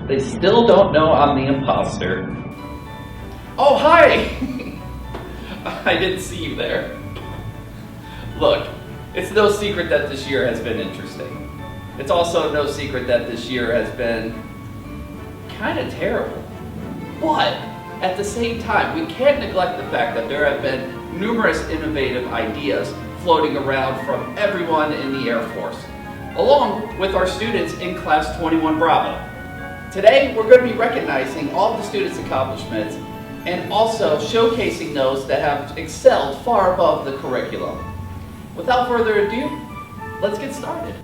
They still don't know I'm the imposter. Oh, hi! I didn't see you there. Look, it's no secret that this year has been interesting. It's also no secret that this year has been kind of terrible. But at the same time, we can't neglect the fact that there have been numerous innovative ideas floating around from everyone in the Air Force, along with our students in Class 21 Bravo. Today, we're going to be recognizing all of the students' accomplishments and also showcasing those that have excelled far above the curriculum. Without further ado, let's get started.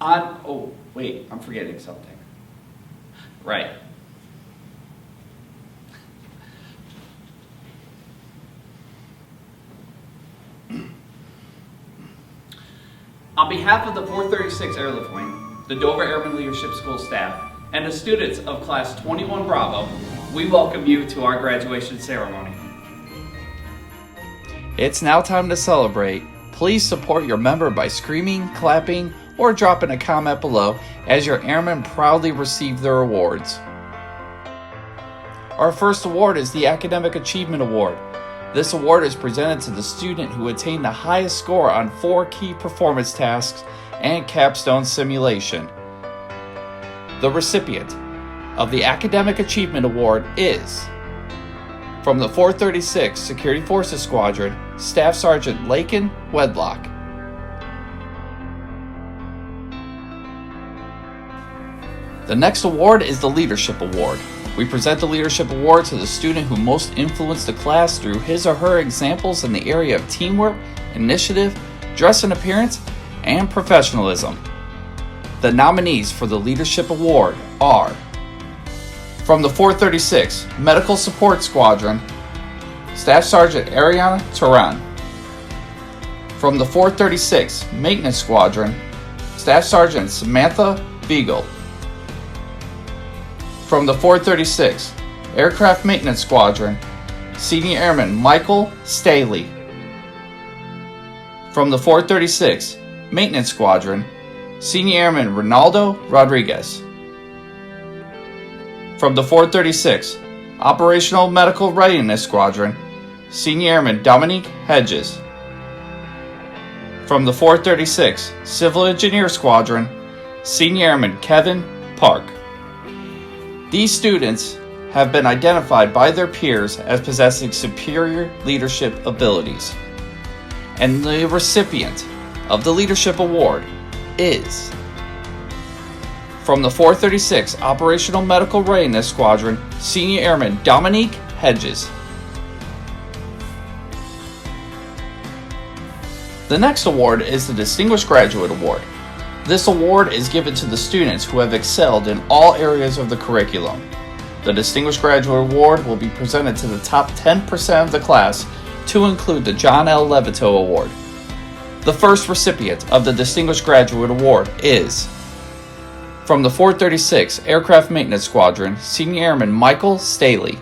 Oh, wait, I'm forgetting something. Right. On behalf of the 436 Airlift Wing, the Dover Airman Leadership School staff, and the students of Class 21 Bravo, we welcome you to our graduation ceremony. It's now time to celebrate. Please support your member by screaming, clapping, or dropping a comment below as your airmen proudly receive their awards. Our first award is the Academic Achievement Award. This award is presented to the student who attained the highest score on 4 key performance tasks and capstone simulation. The recipient of the Academic Achievement Award is, from the 436 Security Forces Squadron, Staff Sergeant Lakin Wedlock. The next award is the Leadership Award. We present the Leadership Award to the student who most influenced the class through his or her examples in the area of teamwork, initiative, dress and appearance, and professionalism. The nominees for the Leadership Award are, from the 436 Medical Support Squadron, Staff Sergeant Ariana Turan. From the 436 Maintenance Squadron, Staff Sergeant Samantha Beagle. From the 436 Aircraft Maintenance Squadron, Senior Airman Michael Staley. From the 436 Maintenance Squadron, Senior Airman Ronaldo Rodriguez. From the 436 Operational Medical Readiness Squadron, Senior Airman Dominique Hedges. From the 436 Civil Engineer Squadron, Senior Airman Kevin Park. These students have been identified by their peers as possessing superior leadership abilities. And the recipient of the Leadership Award is, from the 436 Operational Medical Readiness Squadron, Senior Airman Dominique Hedges. The next award is the Distinguished Graduate Award. This award is given to the students who have excelled in all areas of the curriculum. The Distinguished Graduate Award will be presented to the top 10% of the class, to include the John L. Levito Award. The first recipient of the Distinguished Graduate Award is, from the 436 Aircraft Maintenance Squadron, Senior Airman Michael Staley.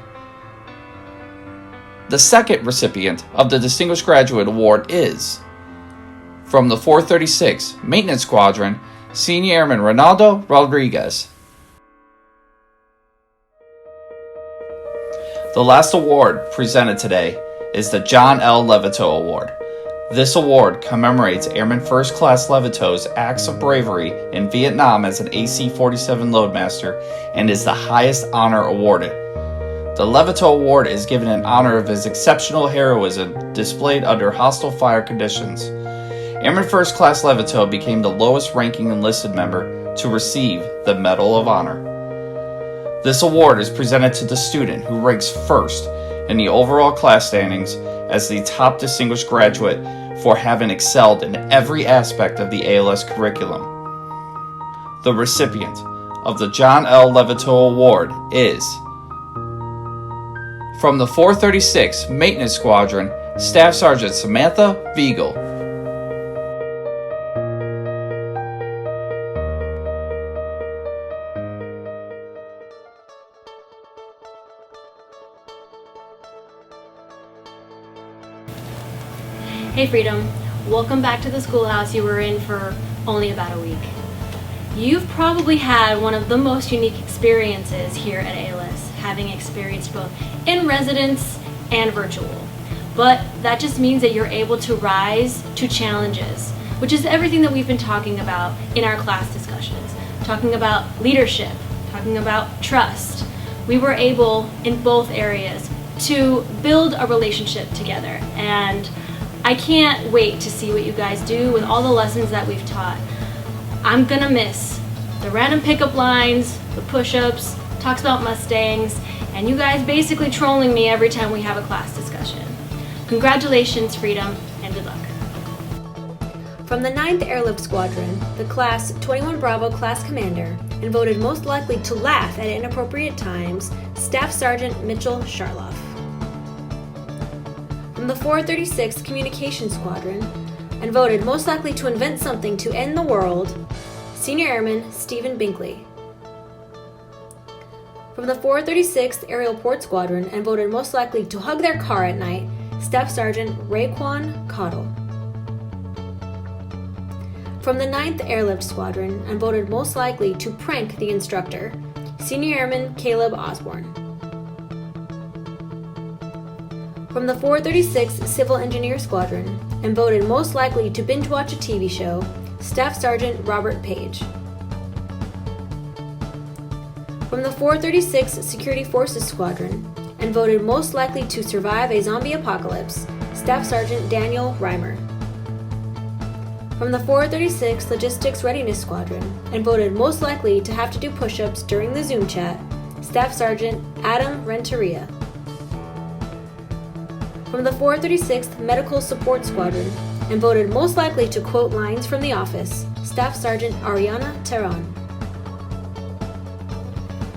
The second recipient of the Distinguished Graduate Award is, from the 436 Maintenance Squadron, Senior Airman Ronaldo Rodriguez. The last award presented today is the John L. Levito Award. This award commemorates Airman First Class Levito's acts of bravery in Vietnam as an AC-47 Loadmaster and is the highest honor awarded. The Levito Award is given in honor of his exceptional heroism displayed under hostile fire conditions. Airman First Class Levito became the lowest ranking enlisted member to receive the Medal of Honor. This award is presented to the student who ranks first in the overall class standings as the top distinguished graduate for having excelled in every aspect of the ALS curriculum. The recipient of the John L. Levito Award is, from the 436 Maintenance Squadron, Staff Sergeant Samantha Beagle. Hey Freedom, welcome back to the schoolhouse you were in for only about a week. You've probably had one of the most unique experiences here at ALS, having experienced both in residence and virtual. But that just means that you're able to rise to challenges, which is everything that we've been talking about in our class discussions. Talking about leadership, talking about trust. We were able, in both areas, to build a relationship together. And I can't wait to see what you guys do with all the lessons that we've taught. I'm gonna miss the random pickup lines, the push-ups, talks about Mustangs, and you guys basically trolling me every time we have a class discussion. Congratulations, Freedom, and good luck. From the 9th Airlift Squadron, the Class 21 Bravo Class Commander, and voted most likely to laugh at inappropriate times, Staff Sergeant Mitchell Sharloff. From the 436th Communications Squadron, and voted most likely to invent something to end the world, Senior Airman Stephen Binkley. From the 436th Aerial Port Squadron, and voted most likely to hug their car at night, Staff Sergeant Raekwon Cottle. From the 9th Airlift Squadron, and voted most likely to prank the instructor, Senior Airman Caleb Osborne. From the 436th Civil Engineer Squadron, and voted most likely to binge watch a TV show, Staff Sergeant Robert Page. From the 436th Security Forces Squadron, and voted most likely to survive a zombie apocalypse, Staff Sergeant Daniel Reimer. From the 436th Logistics Readiness Squadron, and voted most likely to have to do push-ups during the Zoom chat, Staff Sergeant Adam Renteria. From the 436th Medical Support Squadron, and voted most likely to quote lines from The Office, Staff Sergeant Ariana Terran.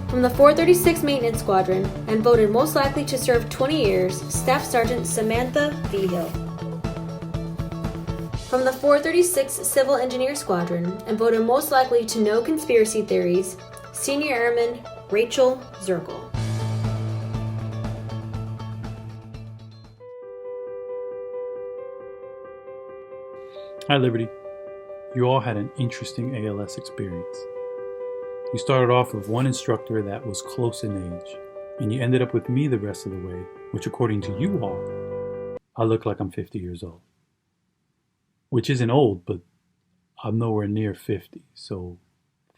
From the 436th Maintenance Squadron, and voted most likely to serve 20 years, Staff Sergeant Samantha Vigil. From the 436th Civil Engineer Squadron, and voted most likely to know conspiracy theories, Senior Airman Rachel Zirkle. Hi Liberty. You all had an interesting ALS experience. You started off with one instructor that was close in age, and you ended up with me the rest of the way, which according to you all, I look like I'm 50 years old. Which isn't old, but I'm nowhere near 50, so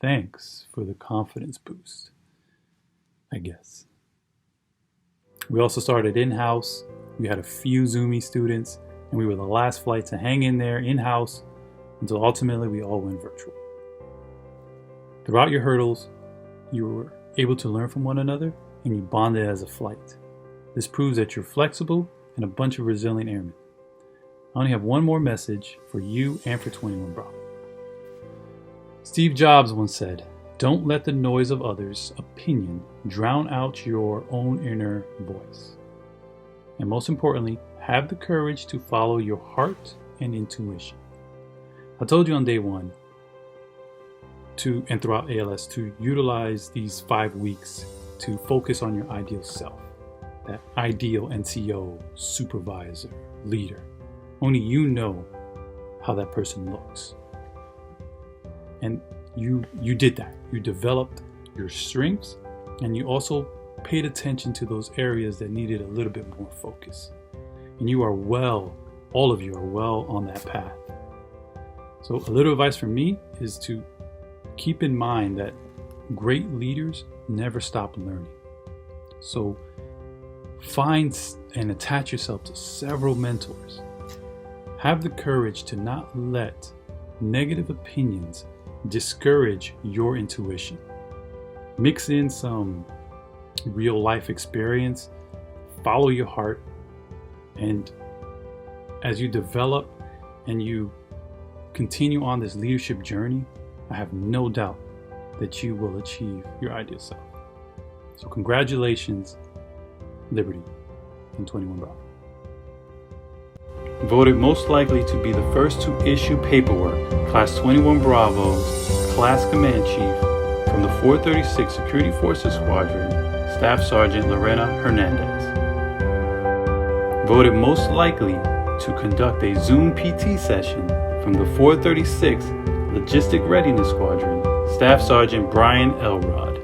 thanks for the confidence boost, I guess. We also started in-house. We had a few Zoomy students, and we were the last flight to hang in there in-house until ultimately we all went virtual. Throughout your hurdles, you were able to learn from one another, and you bonded as a flight. This proves that you're flexible and a bunch of resilient airmen. I only have one more message for you and for 21 Bravo. Steve Jobs once said, "Don't let the noise of others' opinion drown out your own inner voice." And most importantly, have the courage to follow your heart and intuition. I told you on day one and throughout ALS to utilize these 5 weeks to focus on your ideal self, that ideal NCO, supervisor, leader. Only you know how that person looks. And you did that. You developed your strengths, and you also paid attention to those areas that needed a little bit more focus. And you are all of you are well on that path. So a little advice from me is to keep in mind that great leaders never stop learning. So find and attach yourself to several mentors. Have the courage to not let negative opinions discourage your intuition. Mix in some real life experience, follow your heart, and as you develop and you continue on this leadership journey, I have no doubt that you will achieve your ideal self. So congratulations, Liberty and 21 Bravo. Voted most likely to be the first to issue paperwork, Class 21 Bravo's Class Command Chief from the 436 Security Forces Squadron, Staff Sergeant Lorena Hernandez. Voted most likely to conduct a Zoom PT session from the 436 Logistic Readiness Squadron, Staff Sergeant Brian Elrod.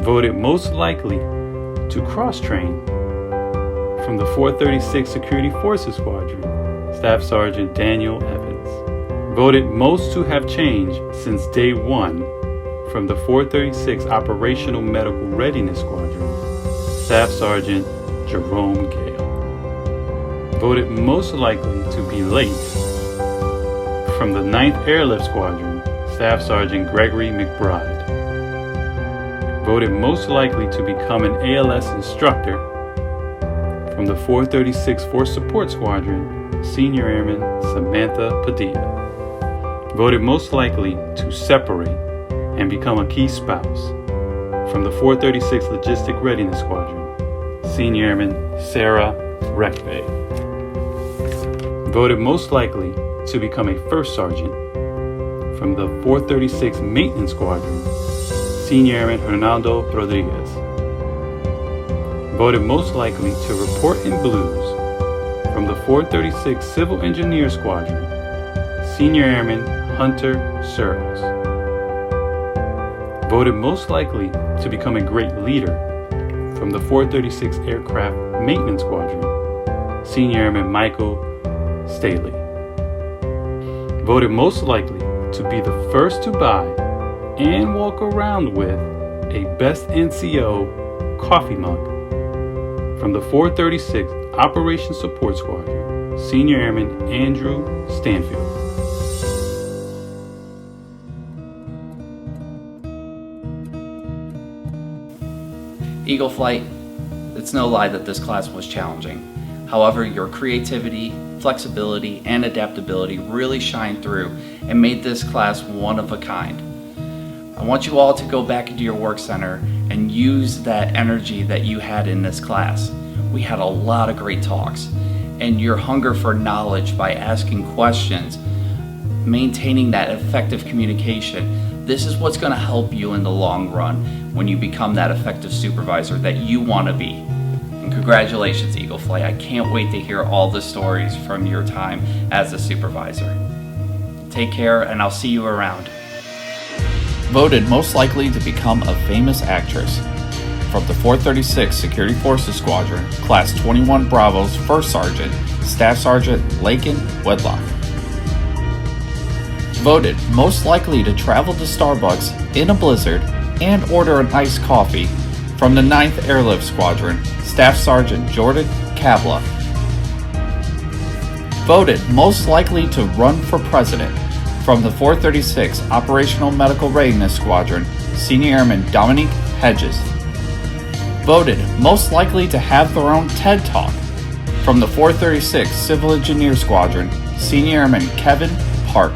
Voted most likely to cross-train from the 436 Security Forces Squadron, Staff Sergeant Daniel Evans. Voted most to have changed since day one from the 436 Operational Medical Readiness Squadron, Staff Sergeant Jerome Gale. Voted most likely to be late from the 9th Airlift Squadron, Staff Sergeant Gregory McBride. Voted most likely to become an ALS instructor from the 436 Force Support Squadron, Senior Airman Samantha Padilla. Voted most likely to separate and become a key spouse from the 436 Logistic Readiness Squadron, Senior Airman Sarah Reckbay. Voted most likely to become a first sergeant from the 436 Maintenance Squadron, Senior Airman Hernando Rodriguez. Voted most likely to report in blues from the 436 Civil Engineer Squadron, Senior Airman Hunter Searles. Voted most likely to become a great leader from the 436 Aircraft Maintenance Squadron, Senior Airman Michael Staley. Voted most likely to be the first to buy and walk around with a Best NCO coffee mug from the 436 Operations Support Squadron, Senior Airman Andrew Stanfield. Eagle Flight, it's no lie that this class was challenging. However, your creativity, flexibility, and adaptability really shined through and made this class one of a kind. I want you all to go back into your work center and use that energy that you had in this class. We had a lot of great talks, and your hunger for knowledge by asking questions, maintaining that effective communication, this is what's going to help you in the long run when you become that effective supervisor that you want to be. And congratulations, Eagle Flight. I can't wait to hear all the stories from your time as a supervisor. Take care, and I'll see you around. Voted most likely to become a famous actress from the 436 Security Forces Squadron, Class 21 Bravo's First Sergeant, Staff Sergeant Lakin Wedlock. Voted most likely to travel to Starbucks in a blizzard and order an iced coffee from the 9th Airlift Squadron, Staff Sergeant Jordan Kabla. Voted most likely to run for president from the 436 Operational Medical Readiness Squadron, Senior Airman Dominique Hedges. Voted most likely to have their own TED Talk from the 436 Civil Engineer Squadron, Senior Airman Kevin Park.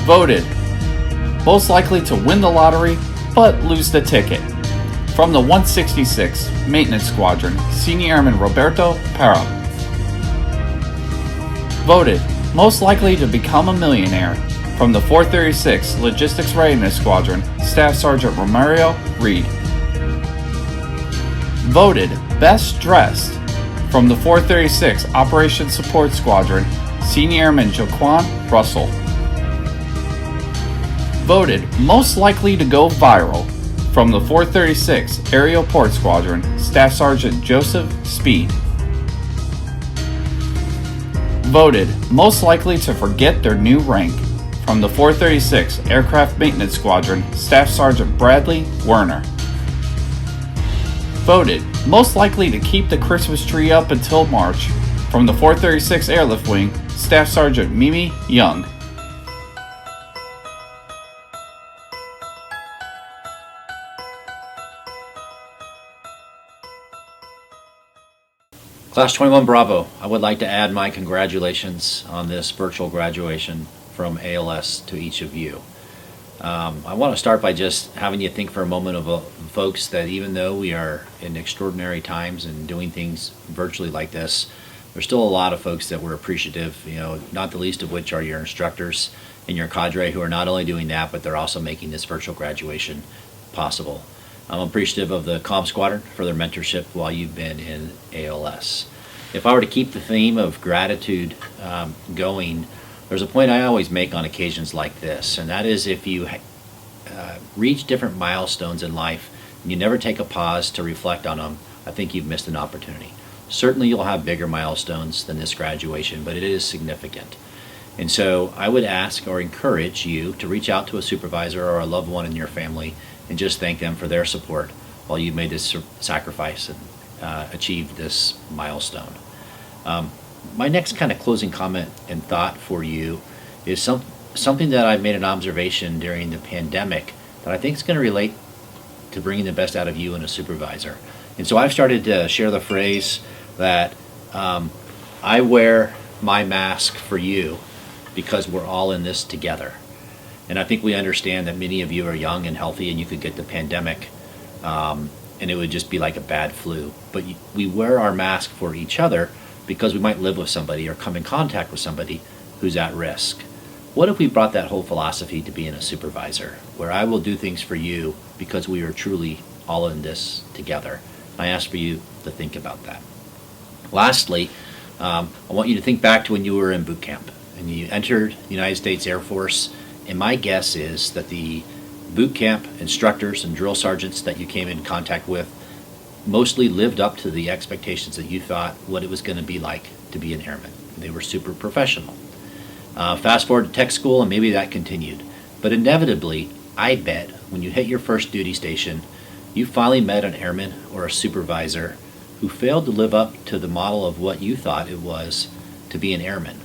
Voted most likely to win the lottery but lose the ticket from the 166 Maintenance Squadron, Senior Airman Roberto Parra. Voted most likely to become a millionaire from the 436 Logistics Readiness Squadron, Staff Sergeant Romario Reed. Voted best dressed from the 436 Operations Support Squadron, Senior Airman Jaquan Russell. Voted most likely to go viral from the 436 Aerial Port Squadron, Staff Sergeant Joseph Speed. Voted most likely to forget their new rank from the 436 Aircraft Maintenance Squadron, Staff Sergeant Bradley Werner. Voted most likely to keep the Christmas tree up until March from the 436 Airlift Wing, Staff Sergeant Mimi Young. Class 21 Bravo, I would like to add my congratulations on this virtual graduation from ALS to each of you. I want to start by just having you think for a moment of folks that even though we are in extraordinary times and doing things virtually like this, there's still a lot of folks that we're appreciative, not the least of which are your instructors and your cadre who are not only doing that, but they're also making this virtual graduation possible. I'm appreciative of the Comm Squadron for their mentorship while you've been in ALS. If I were to keep the theme of gratitude going, there's a point I always make on occasions like this, and that is if you reach different milestones in life and you never take a pause to reflect on them, I think you've missed an opportunity. Certainly you'll have bigger milestones than this graduation, but it is significant. And so I would ask or encourage you to reach out to a supervisor or a loved one in your family and just thank them for their support while you've made this sacrifice and achieved this milestone. My next kind of closing comment and thought for you is something that I've made an observation during the pandemic that I think is going to relate to bringing the best out of you and a supervisor. And so I've started to share the phrase that I wear my mask for you because we're all in this together. And I think we understand that many of you are young and healthy and you could get the pandemic and it would just be like a bad flu. But we wear our mask for each other because we might live with somebody or come in contact with somebody who's at risk. What if we brought that whole philosophy to being a supervisor, where I will do things for you because we are truly all in this together? I ask for you to think about that. Lastly, I want you to think back to when you were in boot camp and you entered the United States Air Force, and my guess is that the boot camp instructors and drill sergeants that you came in contact with mostly lived up to the expectations that you thought what it was going to be like to be an airman. They were super professional. Fast forward to tech school, and maybe that continued. But inevitably, I bet when you hit your first duty station, you finally met an airman or a supervisor who failed to live up to the model of what you thought it was to be an airman.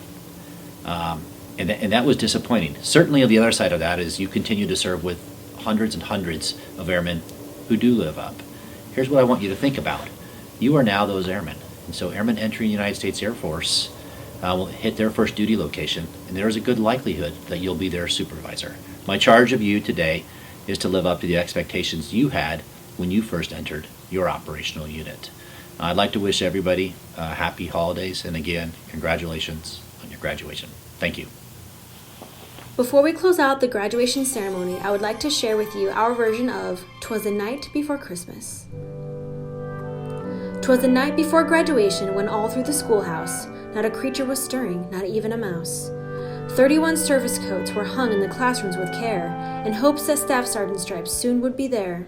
And that was disappointing. Certainly on the other side of that is you continue to serve with hundreds and hundreds of airmen who do live up. Here's what I want you to think about. You are now those airmen. And so airmen entering the United States Air Force will hit their first duty location, and there is a good likelihood that you'll be their supervisor. My charge of you today is to live up to the expectations you had when you first entered your operational unit. I'd like to wish everybody happy holidays, and again, congratulations on your graduation. Thank you. Before we close out the graduation ceremony, I would like to share with you our version of 'Twas the Night Before Christmas. 'Twas the night before graduation when all through the schoolhouse not a creature was stirring, not even a mouse. 31 service coats were hung in the classrooms with care, in hopes that Staff Sergeant stripes soon would be there.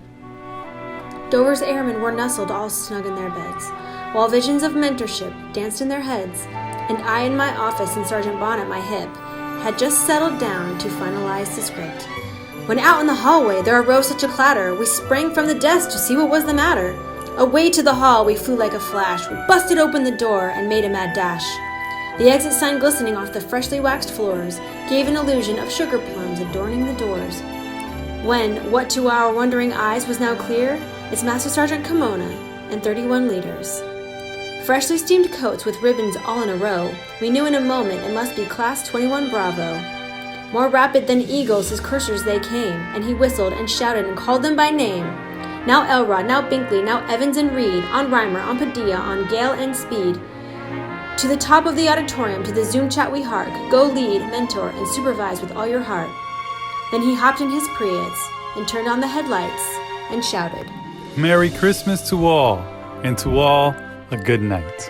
Dover's airmen were nestled all snug in their beds, while visions of mentorship danced in their heads, and I in my office and Sergeant Bond at my hip had just settled down to finalize the script. When out in the hallway there arose such a clatter, we sprang from the desk to see what was the matter. Away to the hall we flew like a flash, we busted open the door and made a mad dash. The exit sign glistening off the freshly waxed floors gave an illusion of sugar plums adorning the doors. When, what to our wondering eyes was now clear, it's Master Sergeant Kimona and 31 leaders. Freshly steamed coats with ribbons all in a row, we knew in a moment it must be Class 21 Bravo. More rapid than eagles his cursors they came, and he whistled and shouted and called them by name. Now Elrod, now Binkley, now Evans and Reed, on Reimer, on Padilla, on Gale and Speed. To the top of the auditorium, to the Zoom chat we hark, go lead, mentor, and supervise with all your heart. Then he hopped in his Prius and turned on the headlights and shouted, Merry Christmas to all, and to all, a good night.